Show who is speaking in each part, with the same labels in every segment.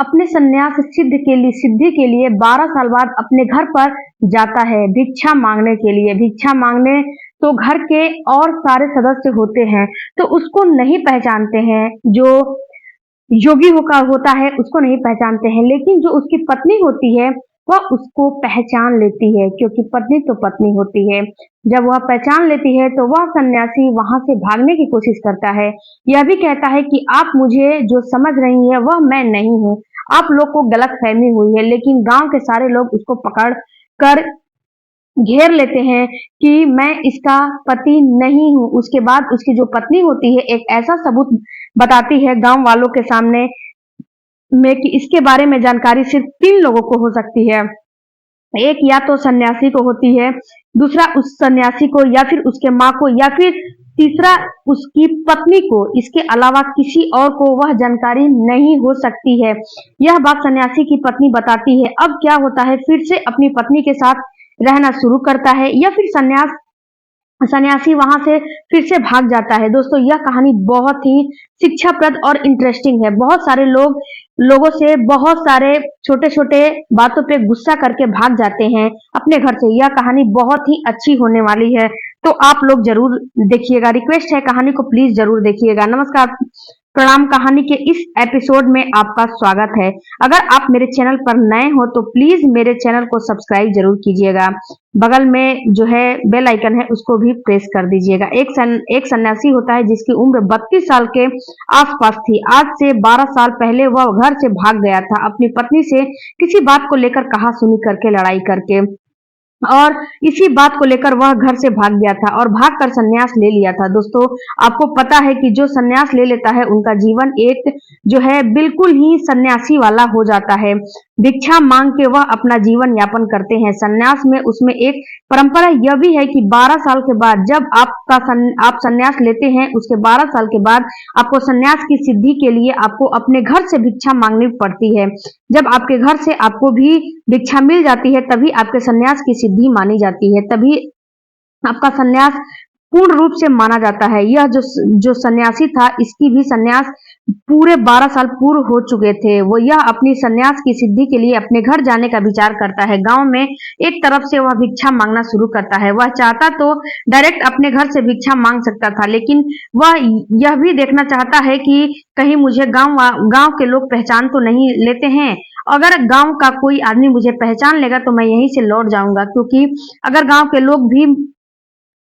Speaker 1: अपने संन्यास सिद्धि के लिए 12 साल बाद अपने घर पर जाता है भिक्षा मांगने के लिए। भिक्षा मांगने तो घर के और सारे सदस्य होते हैं, तो उसको नहीं पहचानते हैं। जो योगी होता है उसको नहीं पहचानते हैं, लेकिन जो उसकी पत्नी होती है वह उसको पहचान लेती है, क्योंकि पत्नी तो पत्नी होती है। जब वह पहचान लेती है तो वह सन्यासी वहां से भागने की कोशिश करता है। यह भी कहता है कि आप मुझे जो समझ रही है वह मैं नहीं हूँ, आप लोग को गलत फहमी हुई है। लेकिन गांव के सारे लोग उसको पकड़ कर घेर लेते हैं कि मैं इसका पति नहीं हूँ। उसके बाद उसकी जो पत्नी होती है एक ऐसा सबूत बताती है गांव वालों के सामने में कि इसके बारे में जानकारी सिर्फ 3 लोगों को हो सकती है। एक या तो सन्यासी को होती है, दूसरा उस सन्यासी को, या फिर उसके माँ को, या फिर तीसरा उसकी पत्नी को। इसके अलावा किसी और को वह जानकारी नहीं हो सकती है। यह बात सन्यासी की पत्नी बताती है। अब क्या होता है, फिर से अपनी पत्नी के साथ रहना शुरू करता है या फिर सन्यासी वहां से फिर से भाग जाता है। दोस्तों, यह कहानी बहुत ही शिक्षाप्रद और इंटरेस्टिंग है। बहुत सारे लोगों से बहुत सारे छोटे छोटे बातों पे गुस्सा करके भाग जाते हैं अपने घर से। यह कहानी बहुत ही अच्छी होने वाली है, तो आप लोग जरूर देखिएगा। रिक्वेस्ट है, कहानी को प्लीज जरूर देखिएगा। नमस्कार, प्रणाम। कहानी के इस एपिसोड में आपका स्वागत है। अगर आप मेरे चैनल पर नए हो तो प्लीज मेरे चैनल को सब्सक्राइब जरूर कीजिएगा। बगल में जो है बेल आइकन है उसको भी प्रेस कर दीजिएगा। एक सन्यासी होता है जिसकी उम्र 32 साल के आसपास थी। आज से 12 साल पहले वह घर से भाग गया था, अपनी पत्नी से किसी बात को लेकर कहासुनी करके, लड़ाई करके, और इसी बात को लेकर वह घर से भाग गया था और भागकर संन्यास ले लिया था। दोस्तों, आपको पता है कि जो संन्यास ले लेता है उनका जीवन एक जो है बिल्कुल ही सन्यासी वाला हो जाता है। भिक्षा मांग के वह अपना जीवन यापन करते हैं। संन्यास में उसमें एक परंपरा यह भी है कि 12 साल के बाद जब आप संन्यास लेते हैं, उसके 12 साल के बाद आपको संन्यास की सिद्धि के लिए आपको अपने घर से भिक्षा मांगनी पड़ती है। जब आपके घर से आपको भी भिक्षा मिल जाती है तभी आपके संन्यास की सिद्धि मानी जाती है, तभी आपका संन्यास पूर्ण रूप से माना जाता है। यह जो सन्यासी था, इसकी भी संन्यास पूरे 12 साल पूर्व हो चुके थे। वो यह अपनी संन्यास की सिद्धि के लिए अपने घर जाने का विचार करता है। गांव में एक तरफ से वह भिक्षा मांगना शुरू करता है। वह चाहता तो डायरेक्ट अपने घर से भिक्षा मांग सकता था, लेकिन वह यह भी देखना चाहता है कि कहीं मुझे गांव के लोग पहचान तो नहीं लेते हैं। अगर गांव का कोई आदमी मुझे पहचान लेगा तो मैं यहीं से लौट जाऊंगा, क्योंकि अगर गांव के लोग भी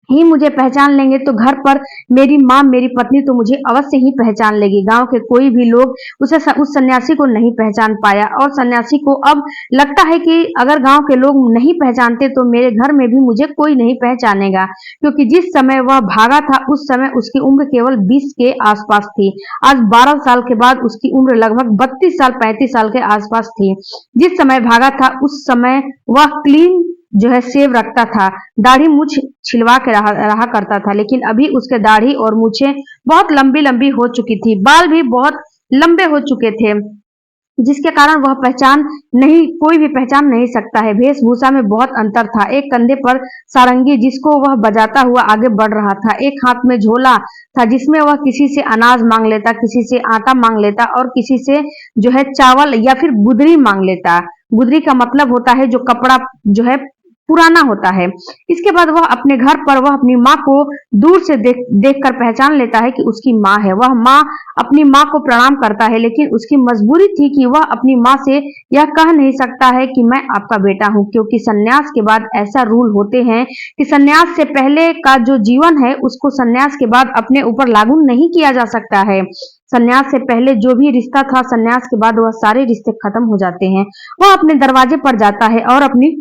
Speaker 1: मुझे पहचान लेंगे तो घर पर मेरी माँ, मेरी पत्नी तो मुझे अवश्य ही पहचान लेगी। गांव के कोई भी लोग उस सन्यासी को नहीं पहचान पाया, और सन्यासी को अब लगता है कि अगर गांव के लोग नहीं पहचानते तो मेरे घर में भी मुझे कोई नहीं पहचानेगा, क्योंकि जिस समय वह भागा था उस समय उसकी उम्र केवल 20 के आसपास थी। आज 12 साल के बाद उसकी उम्र लगभग 32 साल 35 साल के आसपास थी। जिस समय भागा था उस समय वह क्लीन जो है सेव रखता था, दाढ़ी मूछ छिलवा के रहा करता था, लेकिन अभी उसके दाढ़ी और मूछें बहुत लंबी लंबी हो चुकी थी, बाल भी बहुत लंबे हो चुके थे, जिसके कारण वह कोई भी पहचान नहीं सकता है। वेशभूषा में बहुत अंतर था। एक कंधे पर सारंगी जिसको वह बजाता हुआ आगे बढ़ रहा था, एक हाथ में झोला था जिसमें वह किसी से अनाज मांग लेता, किसी से आटा मांग लेता और किसी से जो है चावल या फिर गुदरी मांग लेता। गुदरी का मतलब होता है जो कपड़ा जो है पुराना होता है। इसके बाद वह अपने घर पर वह अपनी माँ को दूर से देखकर पहचान लेता है कि उसकी माँ है। वह अपनी माँ को प्रणाम करता है, लेकिन उसकी मजबूरी थी कि वह अपनी माँ से यह कह नहीं सकता है कि मैं आपका बेटा हूँ, क्योंकि संन्यास के बाद ऐसा रूल होते हैं कि संन्यास से पहले का जो जीवन है उसको संन्यास के बाद अपने ऊपर लागू नहीं किया जा सकता है। संन्यास से पहले जो भी रिश्ता था, संन्यास के बाद वह सारे रिश्ते खत्म हो जाते हैं। वह अपने दरवाजे पर जाता है और अपनी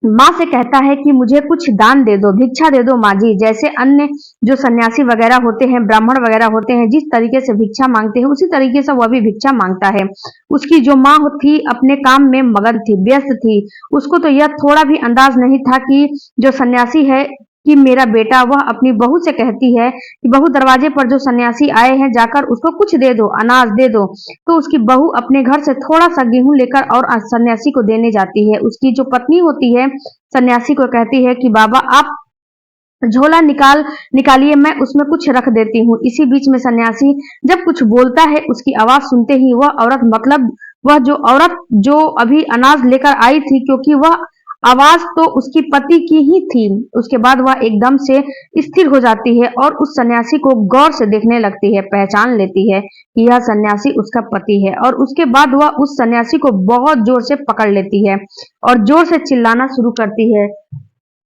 Speaker 1: माँ से कहता है कि मुझे कुछ दान दे दो, भिक्षा दे दो माँ जी। जैसे अन्य जो सन्यासी वगैरह होते हैं, ब्राह्मण वगैरह होते हैं, जिस तरीके से भिक्षा मांगते हैं उसी तरीके से वह भी भिक्षा मांगता है। उसकी जो माँ थी अपने काम में मगन थी, व्यस्त थी। उसको तो यह थोड़ा भी अंदाज नहीं था कि जो सन्यासी है कि मेरा बेटा। वह अपनी बहू से कहती है कि बहू, दरवाजे पर जो सन्यासी आए हैं जाकर उसको कुछ दे दो, अनाज दे दो। तो उसकी बहू अपने घर से थोड़ा सा गेहूं लेकर और सन्यासी को देने जाती है। उसकी जो पत्नी होती है सन्यासी को कहती है कि बाबा आप झोला निकालिए, मैं उसमें कुछ रख देती हूँ। इसी बीच में सन्यासी जब कुछ बोलता है उसकी आवाज सुनते ही वह औरत मतलब वह जो औरत जो अभी अनाज लेकर आई थी, क्योंकि वह आवाज तो उसकी पति की ही थी। उसके बाद वह एकदम से स्थिर हो जाती है और उस सन्यासी को गौर से देखने लगती है, पहचान लेती है कि यह सन्यासी उसका पति है। और उसके बाद वह उस सन्यासी को बहुत जोर से पकड़ लेती है और जोर से चिल्लाना शुरू करती है।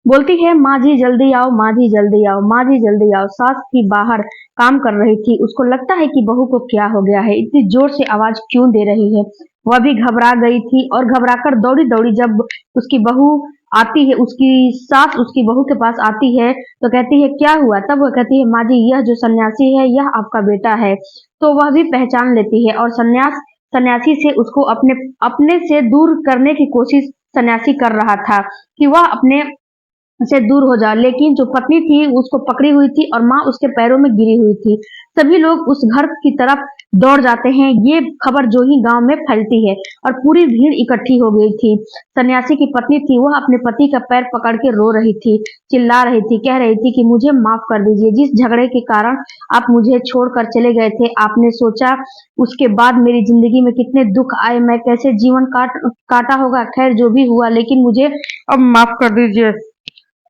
Speaker 1: बोलती है, माँ जी जल्दी आओ, माँ जी जल्दी आओ, माँ जी जल्दी आओ। सास थी बाहर काम कर रही थी, उसको लगता है कि बहू को क्या हो गया है, इतनी जोर से आवाज क्यों दे रही है। वह भी घबरा गई थी और घबराकर दौड़ी दौड़ी जब उसकी बहू आती है, उसकी सास उसकी बहू के पास आती है तो कहती है क्या हुआ। तब वह कहती है, माँ जी यह जो सन्यासी है यह आपका बेटा है। तो वह भी पहचान लेती है और सन्यासी से उसको अपने अपने से दूर करने की कोशिश सन्यासी कर रहा था कि वह अपने से दूर हो जा, लेकिन जो पत्नी थी उसको पकड़ी हुई थी और माँ उसके पैरों में गिरी हुई थी। सभी लोग उस घर की तरफ दौड़ जाते हैं। ये खबर जो ही गांव में फैलती है और पूरी भीड़ इकट्ठी हो गई थी। सन्यासी की पत्नी थी, वह अपने पति का पैर पकड़ के रो रही थी, चिल्ला रही थी, कह रही थी कि मुझे माफ कर दीजिए, जिस झगड़े के कारण आप मुझे छोड़कर चले गए थे, आपने सोचा उसके बाद मेरी जिंदगी में कितने दुख आए, मैं कैसे जीवन काटा होगा। खैर जो भी हुआ, लेकिन मुझे अब माफ कर दीजिए।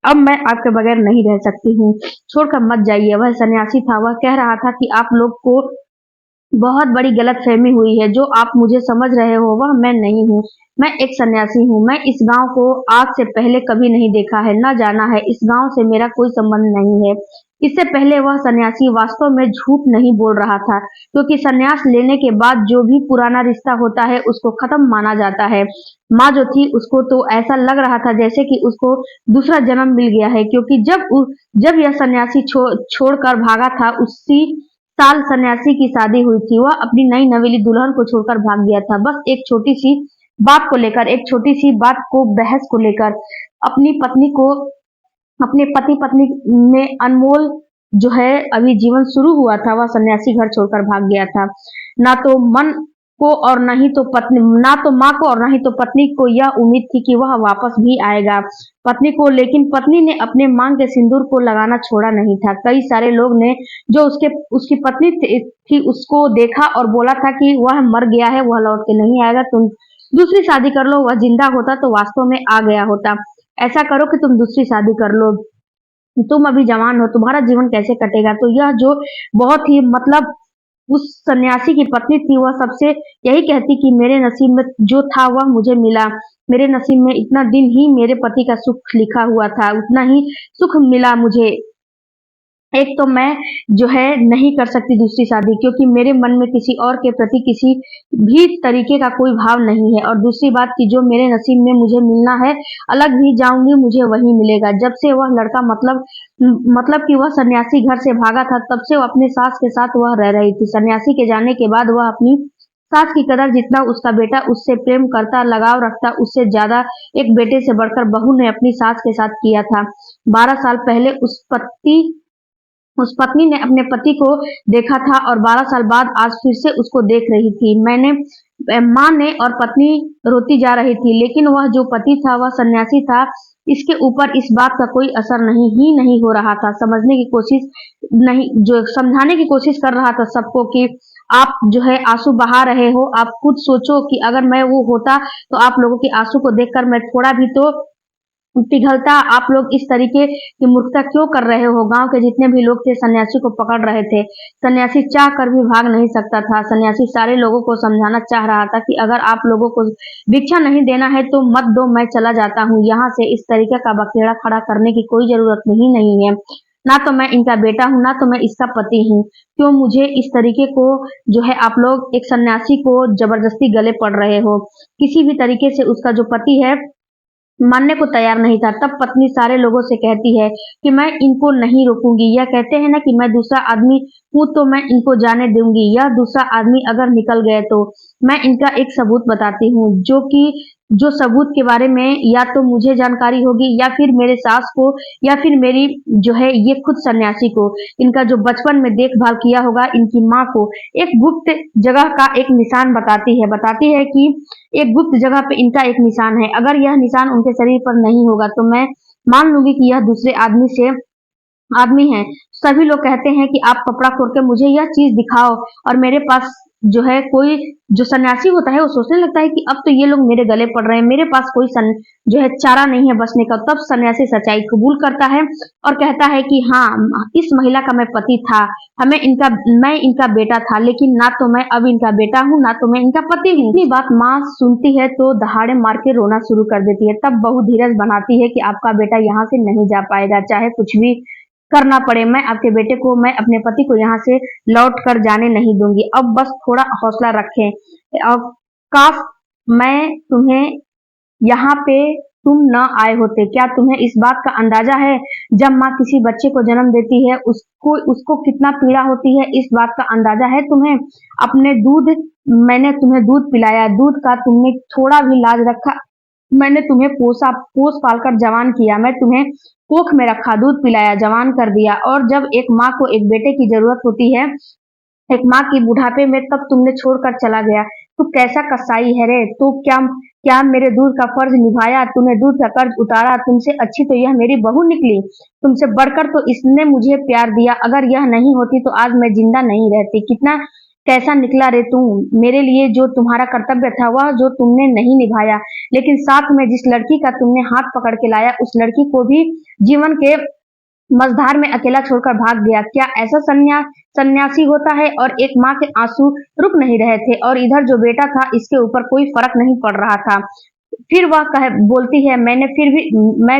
Speaker 1: अब मैं आपके बगैर नहीं रह सकती हूँ, छोड़कर मत जाइए। वह सन्यासी था, वह कह रहा था कि आप लोग को बहुत बड़ी गलतफहमी हुई है, जो आप मुझे समझ रहे हो वह मैं नहीं हूँ। मैं एक सन्यासी हूँ। मैं इस गांव को आज से पहले कभी नहीं देखा है, न जाना है। इस गांव से मेरा कोई संबंध नहीं है। इससे पहले वह सन्यासी वास्तव में झूठ नहीं बोल रहा था, क्योंकि सन्यास लेने के बाद जो भी पुराना रिश्ता होता है उसको खत्म माना जाता है। माँ जो थी उसको तो ऐसा लग रहा था जैसे कि उसको दूसरा जन्म मिल गया है, क्योंकि जब यह सन्यासी छोड़कर भागा था, उसी साल सन्यासी की शादी हुई थी। वह अपनी नई नवेली दुल्हन को छोड़कर भाग गया था, बस एक छोटी सी बात को लेकर, एक छोटी सी बात को बहस को लेकर। अपनी पत्नी को अपने पति पत्नी में अनमोल जो है अभी जीवन शुरू हुआ था, वह सन्यासी घर छोड़कर भाग गया था। ना तो मन को और न ही तो पत्नी, ना तो माँ को और न ही तो पत्नी को यह उम्मीद थी कि वह वापस भी आएगा पत्नी को। लेकिन पत्नी ने अपने मांग के सिंदूर को लगाना छोड़ा नहीं था। कई सारे लोग ने जो उसकी पत्नी थी उसको देखा और बोला था कि वह मर गया है, वह लौट के नहीं आएगा, तुम दूसरी शादी कर लो। वह जिंदा होता तो वास्तव में आ गया होता। ऐसा करो कि तुम दूसरी शादी कर लो, तुम अभी जवान हो, तुम्हारा जीवन कैसे कटेगा। तो यह जो बहुत ही मतलब उस सन्यासी की पत्नी थी, वह सबसे यही कहती कि मेरे नसीब में जो था वह मुझे मिला। मेरे नसीब में इतना दिन ही मेरे पति का सुख लिखा हुआ था, उतना ही सुख मिला मुझे। एक तो मैं जो है नहीं कर सकती दूसरी शादी, क्योंकि मेरे मन में किसी और के प्रति किसी भी तरीके का कोई भाव नहीं है। और दूसरी बात कि जो मेरे नसीब में मुझे मिलना है, अलग भी जाऊंगी मुझे वही मिलेगा। जब से वह लड़का मतलब कि वह सन्यासी घर से भागा था, तब से वो अपने सास के साथ वह रह रही थी। सन्यासी के जाने के बाद वह अपनी सास की कदर जितना उसका बेटा उससे प्रेम करता, लगाव रखता, उससे ज्यादा एक बेटे से बढ़कर बहू ने अपनी सास के साथ किया था। 12 साल पहले उस पत्नी ने अपने पति को देखा था और 12 साल बाद आज फिर से उसको देख रही थी। माँ ने और पत्नी रोती जा रही थी, लेकिन वह जो पति था वह सन्यासी था। इसके ऊपर इस बात का कोई असर नहीं हो रहा था। समझाने की कोशिश कर रहा था सबको कि आप जो है आंसू बहा रहे हो, आप खुद सोचो कि अगर मैं वो होता तो आप लोगों के आंसू को देखकर मैं थोड़ा भी तो पिघलता। आप लोग इस तरीके की मूर्खता क्यों कर रहे हो। गांव के जितने भी लोग थे सन्यासी को पकड़ रहे थे। सन्यासी चाह कर भी भाग नहीं सकता था। सन्यासी सारे लोगों को समझाना चाह रहा था कि अगर आप लोगों को भिक्षा नहीं देना है तो मत दो, मैं चला जाता हूँ यहाँ से। इस तरीके का बखेड़ा खड़ा करने की कोई जरूरत नहीं है। ना तो मैं इनका बेटा हूँ, ना तो मैं इसका पति हूँ। क्यों मुझे इस तरीके को जो है आप लोग एक सन्यासी को जबरदस्ती गले पड़ रहे हो। किसी भी तरीके से उसका जो पति है मानने को तैयार नहीं था। तब पत्नी सारे लोगों से कहती है कि मैं इनको नहीं रोकूंगी। यह कहते हैं ना कि मैं दूसरा आदमी हूं तो मैं इनको जाने दूंगी। यह दूसरा आदमी अगर निकल गए तो मैं इनका एक सबूत बताती हूँ, जो सबूत के बारे में या तो मुझे जानकारी होगी या फिर मेरे सास को या फिर मेरी जो है ये खुद सन्यासी को। इनका जो बचपन में देखभाल किया होगा इनकी माँ को एक गुप्त जगह का एक निशान बताती है कि एक गुप्त जगह पे इनका एक निशान है। अगर यह निशान उनके शरीर पर नहीं होगा तो मैं मान लूंगी कि यह दूसरे आदमी है। सभी लोग कहते हैं कि आप कपड़ा खोल के मुझे यह चीज दिखाओ और मेरे पास जो है कोई जो सन्यासी होता है वो सोचने लगता है कि अब तो ये लोग मेरे गले पड़ रहे हैं, मेरे पास कोई जो है चारा नहीं है बचने का। तब सन्यासी सच्चाई कबूल करता है और कहता है कि हाँ, इस महिला का मैं पति था, मैं इनका बेटा था, लेकिन ना तो मैं अब इनका बेटा हूँ, ना तो मैं इनका पति हूँ। इतनी बात माँ सुनती है तो दहाड़े मार के रोना शुरू कर देती है। तब बहू धीरज बनाती है कि आपका बेटा यहाँ से नहीं जा पाएगा, चाहे कुछ भी करना पड़े, मैं आपके बेटे को, मैं अपने पति को यहाँ से लौट कर जाने नहीं दूंगी। अब बस थोड़ा हौसला रखें। अब काश मैं तुम्हें यहाँ पे तुम न आए होते। क्या तुम्हें इस बात का अंदाजा है, जब माँ किसी बच्चे को जन्म देती है उसको उसको कितना पीड़ा होती है, इस बात का अंदाजा है तुम्हें? अपने दूध मैंने तुम्हें दूध पिलाया, दूध का तुमने थोड़ा भी लाज रखा? मैंने तुम्हें पोस पाल कर जवान किया, मैं तुम्हें कोख में रखा, दूध पिलाया, जवान कर दिया। और जब एक माँ को एक बेटे की जरूरत होती है, एक माँ की बुढ़ापे में, तब तुमने छोड़कर चला गया। तू कैसा कसाई है रे? तो क्या क्या मेरे दूध का फर्ज निभाया? तूने दूध का कर्ज उतारा। तुमसे अच्छी तो यह मेरी बहू निकली, तुमसे बढ़कर तो इसने मुझे प्यार दिया। अगर यह नहीं होती तो आज मैं जिंदा नहीं रहती। कितना कैसा निकला रे तू? मेरे लिए जो तुम्हारा कर्तव्य था वह जो तुमने नहीं निभाया, लेकिन साथ में जिस लड़की का तुमने हाथ पकड़ के लाया, उस लड़की को भी जीवन के मझधार में अकेला छोड़कर भाग गया। क्या ऐसा सन्यासी होता है? और एक माँ के आंसू रुक नहीं रहे थे, और इधर जो बेटा था इसके ऊपर कोई फर्क नहीं पड़ रहा था। फिर वह बोलती है, मैं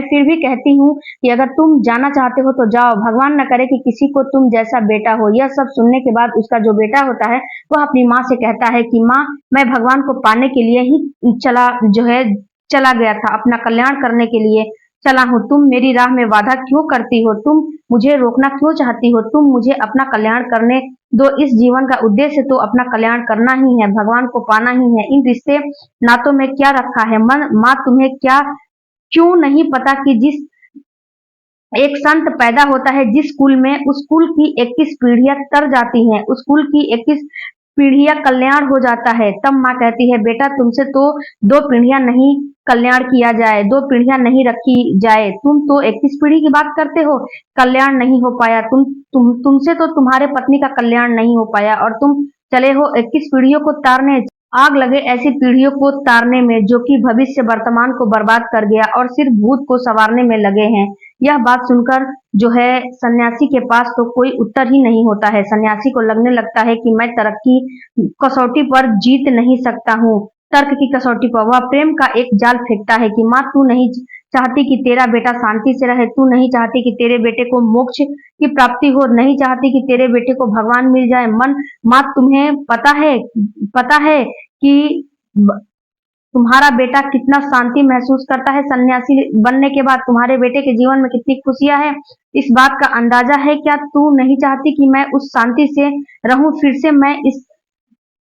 Speaker 1: फिर भी कहती हूँ कि अगर तुम जाना चाहते हो तो जाओ, भगवान न करे कि किसी को तुम जैसा बेटा हो। यह सब सुनने के बाद उसका जो बेटा होता है वह अपनी माँ से कहता है कि माँ, मैं भगवान को पाने के लिए ही चला गया था, अपना कल्याण करने के लिए चला हूँ। तुम मेरी राह में बाधा क्यों करती हो? तुम मुझे रोकना क्यों चाहती हो? तुम मुझे अपना कल्याण करने दो। इस जीवन का उद्देश्य तो अपना कल्याण करना ही है, भगवान को पाना ही है। इन रिश्ते नातों में क्या रखा है? माँ, तुम्हें क्या क्यों नहीं पता कि जिस एक संत पैदा होता है जिस कुल में, उस कुल की 21 पीढ़ियां तर जाती हैं, उस कुल की 21 पीढ़ियां कल्याण हो जाता है। तब माँ कहती है, बेटा तुमसे तो 2 पीढ़ियां नहीं कल्याण किया जाए, 2 पीढ़ियां नहीं रखी जाए, तुम तो 21 पीढ़ी की बात करते हो। कल्याण नहीं हो पाया, तुमसे तो तुम्हारे पत्नी का कल्याण नहीं हो पाया, और तुम चले हो 21 पीढ़ियों को तारने। आग लगे ऐसी पीढ़ियों को तारने में जो कि भविष्य वर्तमान को बर्बाद कर गया और सिर्फ भूत को संवारने में लगे हैं। यह बात सुनकर जो है सन्यासी के पास तो कोई उत्तर ही नहीं होता है। सन्यासी को लगने लगता है कि मैं तरक्की कसौटी पर जीत नहीं सकता हूँ। तर्क की कसौटी पर वह प्रेम का एक जाल फेंकता है कि माँ, तू नहीं चाहती कि तेरा बेटा शांति से रहे, तू नहीं चाहती कि तेरे बेटे को मोक्ष की प्राप्ति हो, नहीं चाहती कि तेरे बेटे को भगवान मिल जाए। माँ, तुम्हें पता है कि तुम्हारा बेटा कितना शांति महसूस करता है, सन्यासी बनने के बाद तुम्हारे बेटे के जीवन में कितनी खुशियां हैं, इस बात का अंदाजा है क्या? तू नहीं चाहती कि मैं उस शांति से रहूं? फिर से मैं इस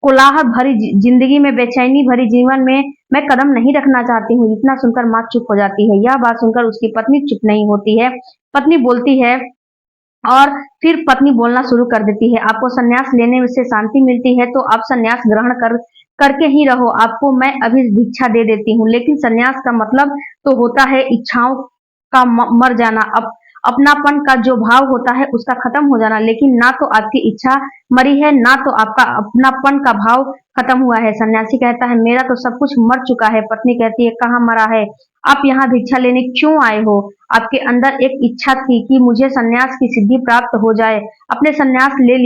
Speaker 1: कोलाहल भरी जिंदगी में, बेचैनी भरी जीवन में मैं कदम नहीं रखना चाहती हूँ। इतना सुनकर माँ चुप हो जाती है। यह बात सुनकर उसकी पत्नी चुप नहीं होती है। पत्नी बोलती है, और फिर पत्नी बोलना शुरू कर देती है, आपको संन्यास लेने से शांति मिलती है तो आप संन्यास ग्रहण करके ही रहो। आपको मैं अभी भिक्षा दे देती हूँ, लेकिन संन्यास का मतलब तो होता है इच्छाओं का मर जाना, अपनापन का जो भाव होता है उसका खत्म हो जाना। लेकिन ना तो आपकी इच्छा मरी है, ना तो आपका अपनापन का भाव खत्म हुआ है। सन्यासी कहता है, मेरा तो सब कुछ मर चुका है। पत्नी कहती है, कहाँ मरा है? आप यहाँ भिक्षा लेने क्यों आए हो? आपके अंदर एक इच्छा थी कि मुझे सन्यास की सिद्धि प्राप्त हो जाए, आपने सन्यास ले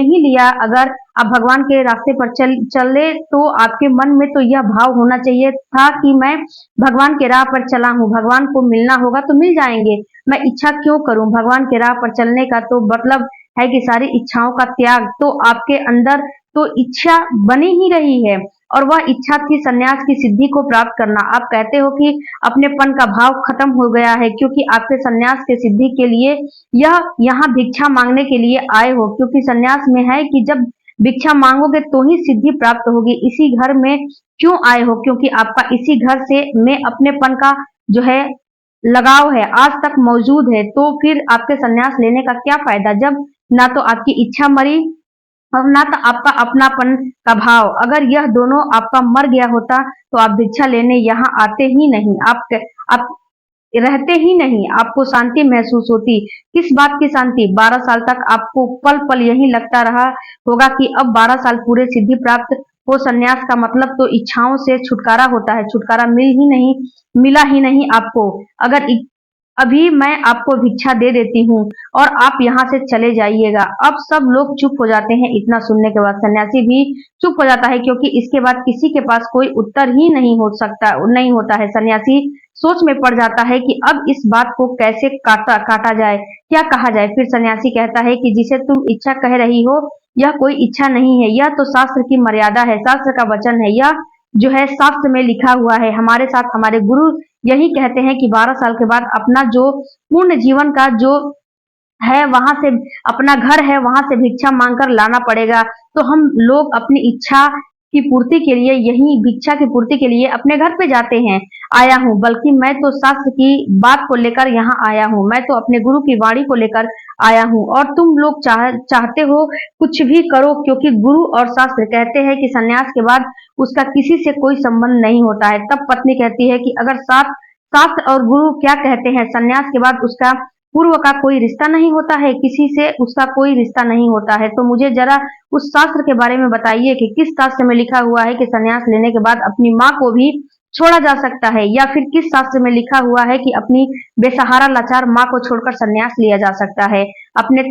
Speaker 1: ही लिया। अगर आप भगवान के रास्ते पर चले तो आपके मन में तो यह भाव होना चाहिए था कि मैं भगवान के राह पर चला हूँ, भगवान को मिलना होगा तो मिल जाएंगे, मैं इच्छा क्यों करूं? भगवान के राह पर चलने का तो मतलब है कि सारी इच्छाओं का त्याग। तो आपके अंदर तो इच्छा बनी ही रही है, और वह इच्छा थी सन्यास की सिद्धि को प्राप्त करना। आप कहते हो कि अपनेपन का भाव खत्म हो गया है क्योंकि आपके सन्यास के सिद्धि के लिए यह यहाँ भिक्षा मांगने के लिए आए हो, क्योंकि सन्यास में है कि जब भिक्षा मांगोगे तो ही सिद्धि प्राप्त होगी। इसी घर में क्यों आए हो? क्योंकि आपका इसी घर से में अपनेपन का जो है लगाव है, आज तक मौजूद है। तो फिर आपके सन्यास लेने का क्या फायदा, जब ना तो आपकी इच्छा मरी और ना तो आपका अपनापन का भाव। अगर यह दोनों आपका मर गया होता तो आप भिक्षा लेने यहाँ आते ही नहीं। आप रहते ही नहीं आपको शांति महसूस होती। किस बात की शांति? 12 साल तक आपको पल-पल यही लगता रहा होगा कि अब 12 साल पूरे सिद्धि प्राप्त हो। संन्यास का मतलब तो इच्छाओं से छुटकारा होता है। छुटकारा मिला ही नहीं आपको। अगर अभी मैं आपको भिक्षा दे देती हूँ और आप यहाँ से चले जाइएगा। अब सब लोग चुप हो जाते हैं। इतना सुनने के बाद सन्यासी भी चुप हो जाता है, क्योंकि इसके बाद किसी के पास कोई उत्तर ही नहीं होता है। सन्यासी सोच में पड़ जाता है कि अब इस बात को कैसे काटा जाए, क्या कहा जाए। फिर सन्यासी कहता है कि जिसे तुम इच्छा कह रही हो, यह कोई इच्छा नहीं है, यह तो शास्त्र की मर्यादा है, शास्त्र का वचन है, यह जो है शास्त्र में लिखा हुआ है। हमारे साथ हमारे गुरु यही कहते हैं कि 12 साल के बाद अपना जो पूर्ण जीवन का जो है वहां से, अपना घर है वहां से भिक्षा मांगकर लाना पड़ेगा। तो हम लोग अपनी इच्छा की पूर्ति के लिए, यही भिक्षा की पूर्ति के लिए अपने घर पे जाते हैं। आया हूँ, बल्कि मैं तो शास्त्र की बात को लेकर यहाँ आया हूँ, मैं तो अपने गुरु की वाणी को लेकर आया हूँ। और तुम लोग चाहते हो कुछ भी करो, क्योंकि गुरु और शास्त्र कहते हैं कि सन्यास के बाद उसका किसी से कोई संबंध नहीं होता है। तब पत्नी कहती है कि अगर शास्त्र और गुरु क्या कहते हैं, सन्यास के बाद उसका पूर्व का कोई रिश्ता नहीं होता है, किसी से उसका कोई रिश्ता नहीं होता है। तो मुझे जरा उस शास्त्र के बारे में बताइए कि किस शास्त्र में लिखा हुआ है कि सन्यास लेने के बाद अपनी माँ को भी छोड़ा जा सकता है, या फिर किस शास्त्र में लिखा हुआ है कि अपनी बेसहारा लाचार माँ को छोड़कर सन्यास लिया जा सकता है, अपने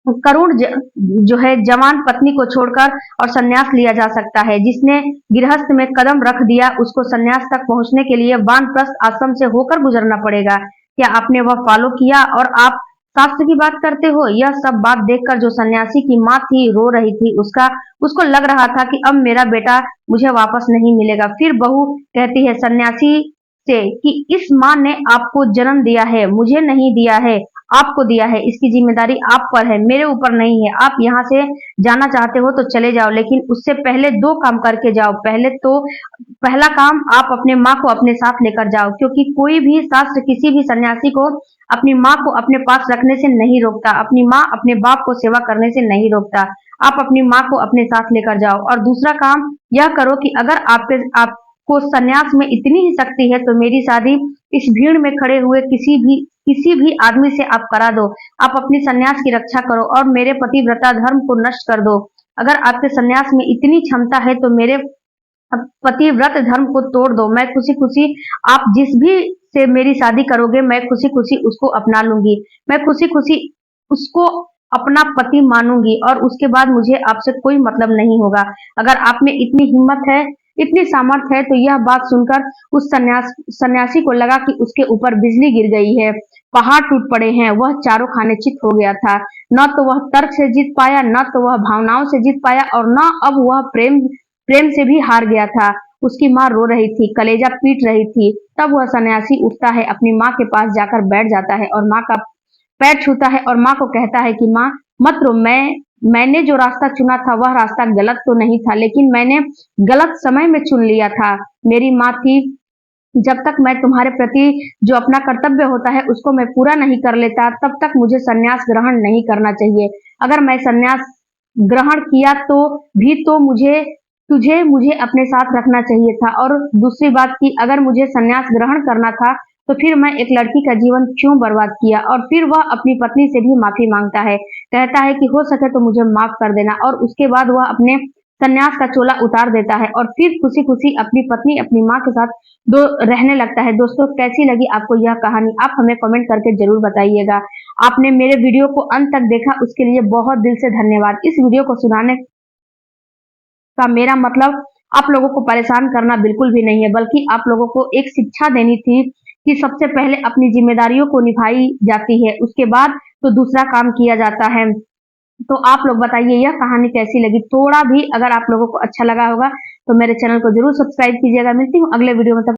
Speaker 1: जो है जवान पत्नी को छोड़कर और सन्यास लिया जा सकता है। जिसने गृहस्थ में कदम रख दिया उसको सन्यास तक पहुंचने के लिए वानप्रस्थ आश्रम से होकर गुजरना पड़ेगा। क्या आपने वह फॉलो किया और आप शास्त्र की बात करते हो? यह सब बात देखकर जो सन्यासी की माँ थी रो रही थी। उसको लग रहा था कि अब मेरा बेटा मुझे वापस नहीं मिलेगा। फिर बहू कहती है सन्यासी से कि इस माँ ने आपको जन्म दिया है, मुझे नहीं दिया है, आपको दिया है। इसकी जिम्मेदारी आप पर है, मेरे ऊपर नहीं है। आप यहाँ से जाना चाहते हो तो चले जाओ, लेकिन उससे पहले 2 काम करके जाओ। पहला काम, आप अपने माँ को अपने साथ लेकर जाओ, क्योंकि कोई भी शास्त्र किसी भी सन्यासी को अपनी माँ को अपने पास रखने से नहीं रोकता, अपनी माँ अपने बाप को सेवा करने से नहीं रोकता। आप अपनी माँ को अपने साथ लेकर जाओ। और दूसरा काम यह करो कि अगर आपको सन्यास में इतनी ही शक्ति है तो मेरी शादी इस भीड़ में खड़े हुए किसी भी आदमी से आप करा दो। आप अपनी सन्यास की रक्षा करो और मेरे पतिव्रता धर्म को नष्ट कर दो। अगर आपके सन्यास में इतनी क्षमता है तो मेरे पतिव्रत धर्म को तोड़ दो। मैं खुशी खुशी, आप जिस भी से मेरी शादी करोगे, मैं खुशी खुशी उसको अपना लूंगी, मैं खुशी खुशी उसको अपना पति मानूंगी, और उसके बाद मुझे आपसे कोई मतलब नहीं होगा। अगर आप में इतनी हिम्मत है, इतनी सामर्थ्य है, तो यह बात सुनकर उस सन्यासी को लगा कि उसके ऊपर बिजली गिर गई है, पहाड़ टूट पड़े हैं। वह चारों खाने चित हो गया था। न तो वह तर्क से जीत पाया, न तो वह भावनाओं से जीत पाया, और न अब वह प्रेम से भी हार गया था। उसकी माँ रो रही थी, कलेजा पीट रही थी। तब वह सन्यासी उठता है, अपनी माँ के पास जाकर बैठ जाता है और माँ का पैर छूता है और माँ को कहता है कि माँ मत रो, मैंने जो रास्ता चुना था वह रास्ता गलत तो नहीं था, लेकिन मैंने गलत समय में चुन लिया था। मेरी माँ थी, जब तक मैं तुम्हारे प्रति जो अपना कर्तव्य होता है उसको मैं पूरा नहीं कर लेता, तब तक मुझे सन्यास ग्रहण नहीं करना चाहिए। अगर मैं सन्यास ग्रहण किया तो भी तो मुझे अपने साथ रखना चाहिए था। और दूसरी बात की, अगर मुझे सन्यास ग्रहण करना था तो फिर मैं एक लड़की का जीवन क्यों बर्बाद किया। और फिर वह अपनी पत्नी से भी माफी मांगता है, कहता है कि हो सके तो मुझे माफ कर देना। और उसके बाद वह अपने सन्यास का चोला उतार देता है और फिर खुशी खुशी अपनी पत्नी, अपनी माँ के साथ रहने लगता है। दोस्तों, कैसी लगी आपको यह कहानी? आप हमें कमेंट करके जरूर बताइएगा। आपने मेरे वीडियो को अंत तक देखा, उसके लिए बहुत दिल से धन्यवाद। इस वीडियो को सुनाने का मेरा मतलब आप लोगों को परेशान करना बिल्कुल भी नहीं है, बल्कि आप लोगों को एक शिक्षा देनी थी कि सबसे पहले अपनी जिम्मेदारियों को निभाई जाती है, उसके बाद तो दूसरा काम किया जाता है। तो आप लोग बताइए यह कहानी कैसी लगी? थोड़ा भी अगर आप लोगों को अच्छा लगा होगा तो मेरे चैनल को जरूर सब्सक्राइब कीजिएगा। मिलती हूँ अगले वीडियो में। तब